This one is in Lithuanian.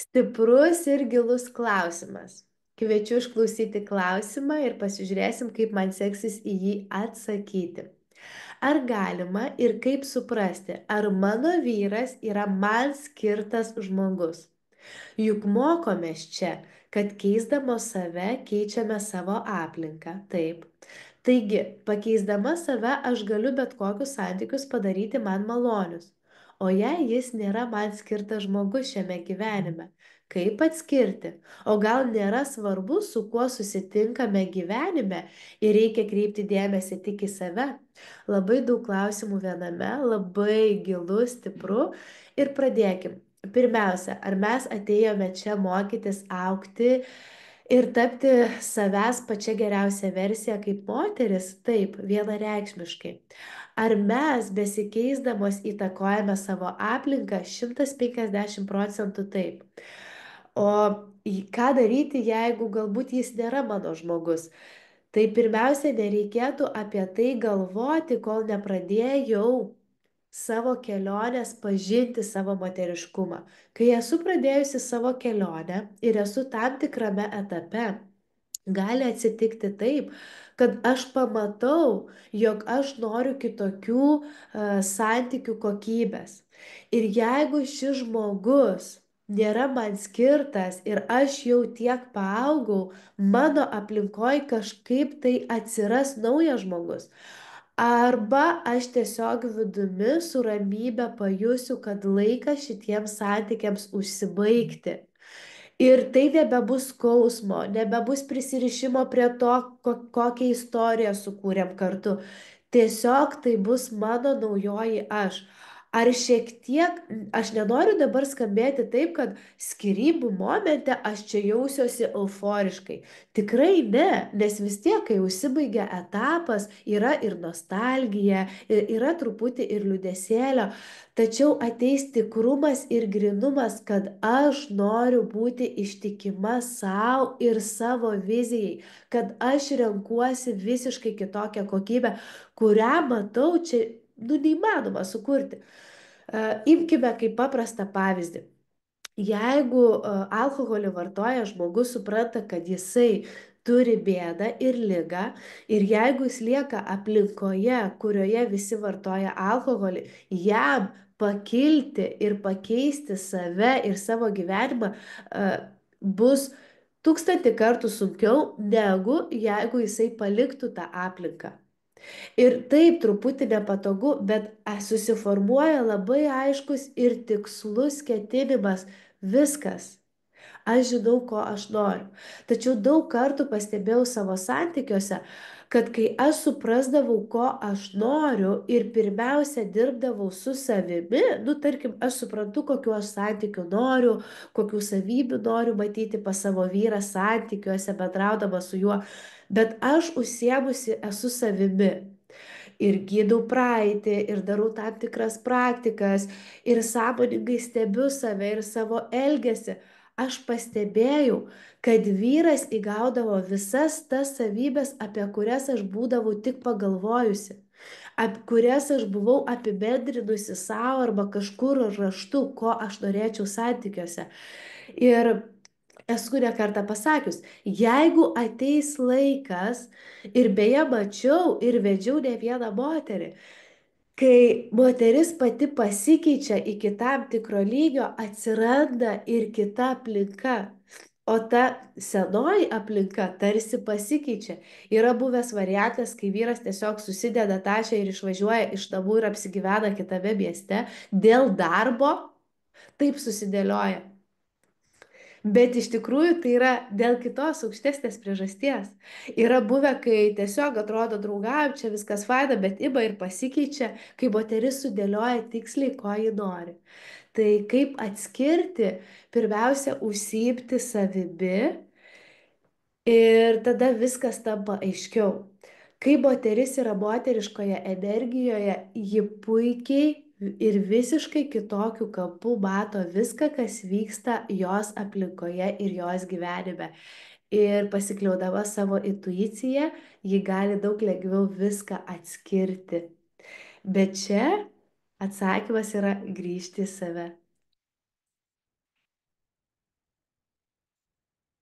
Stiprus ir gilus klausimas. Kviečiu išklausyti klausimą ir pasižiūrėsim, kaip man seksis į jį atsakyti. Ar galima ir kaip suprasti, ar mano vyras yra man skirtas žmogus? Juk mokomės čia, kad keisdamos save keičiame savo aplinką. Taip. Taigi, pakeisdama save aš galiu bet kokius santykius padaryti man malonius. O jei jis nėra man skirtas žmogus šiame gyvenime, kaip atskirti? O gal nėra svarbu, su kuo susitinkame gyvenime ir reikia kreipti dėmesį tik į save? Labai daug klausimų viename, labai gilu, stipru ir pradėkim. Pirmiausia, ar mes atėjome čia mokytis augti ir tapti savęs pačia geriausia versija kaip moteris? Taip, vienareikšmiškai. Ar mes besikeisdamos įtakojame savo aplinką? 150%? Taip. O ką daryti, jeigu galbūt jis nėra mano žmogus? Tai pirmiausia, nereikėtų apie tai galvoti, kol nepradėjau savo kelionės pažinti savo moteriškumą. Kai esu pradėjusi savo kelionę ir esu tam tikrame etape, gali atsitikti taip, kad aš pamatau, jog aš noriu kitokių santykių kokybės. Ir jeigu šis žmogus nėra man skirtas ir aš jau tiek paaugau, mano aplinkoje kažkaip tai atsiras naujas žmogus. Arba aš tiesiog vidumi su ramybe pajusiu, kad laikas šitiems santykiams užsibaigti. Ir tai nebebus skausmo, nebebus prisirišimo prie to, kokią istoriją sukūrėm kartu. Tiesiog tai bus mano naujoji aš. Ar šiek tiek, aš nenoriu dabar skambėti taip, kad skyrybų momente aš čia jausiuosi euforiškai. Tikrai ne, nes vis tiek, kai užsibaigia etapas, yra ir nostalgija, yra truputį ir liūdesėlio. Tačiau ateis tikrumas ir grinumas, kad aš noriu būti ištikima savo ir savo vizijai, kad aš renkuosi visiškai kitokią kokybę, kurią matau čia, neįmanoma sukurti. Imkime kaip paprastą pavyzdį. Jeigu alkoholį vartoja žmogus, supranta, kad jisai turi bėdą ir ligą, ir jeigu jis lieka aplinkoje, kurioje visi vartoja alkoholį, jam pakilti ir pakeisti save ir savo gyvenimą bus 1000 kartų sunkiau, negu jeigu jisai paliktų tą aplinką. Ir taip truputį nepatogu, bet susiformuoja labai aiškus ir tikslus ketinimas. Viskas. Aš žinau, ko aš noriu. Tačiau daug kartų pastebėjau savo santykiuose, kad kai aš suprasdavau, ko aš noriu ir pirmiausia dirbdavau su savimi, tarkim, aš suprantu, kokiu aš santykiu noriu, kokių savybių noriu matyti pas savo vyrą santykiuose, bendraudama su juo, bet aš užsiemusi esu savimi. Ir gydau praeitį, ir darau tam tikras praktikas, ir sąmoningai stebiu save ir savo elgesį. Aš pastebėjau, kad vyras įgaudavo visas tas savybės, apie kurias aš būdavau tik pagalvojusi, apie kurias aš buvau apibendrinusi savo arba kažkur raštu, ko aš norėčiau santykiuose. Ir esu ne kartą pasakius, jeigu ateis laikas, ir beje mačiau ir vedžiau ne vieną moterį, kai moteris pati pasikeičia iki tam tikro lygio, atsiranda ir kita aplinka. O ta senoji aplinka tarsi pasikeičia. Yra buvęs variantas, kai vyras tiesiog susideda tašę ir išvažiuoja iš namų ir apsigyvena kitame mieste dėl darbo. Taip susidėlioja. Bet iš tikrųjų tai yra dėl kitos aukštesnės priežasties. Yra buvę, kai tiesiog atrodo draugam, čia viskas faina, bet ima ir pasikeičia, kai moteris sudėlioja tiksliai, ko ji nori. Tai kaip atskirti, pirmiausia, užsiimti savimi ir tada viskas tampa aiškiau. Kai moteris yra moteriškoje energijoje, ji puikiai ir visiškai kitokiu kampu mato viską, kas vyksta jos aplinkoje ir jos gyvenime. Ir pasikliaudama savo intuiciją, ji gali daug lengviau viską atskirti. Bet čia atsakymas yra grįžti į save.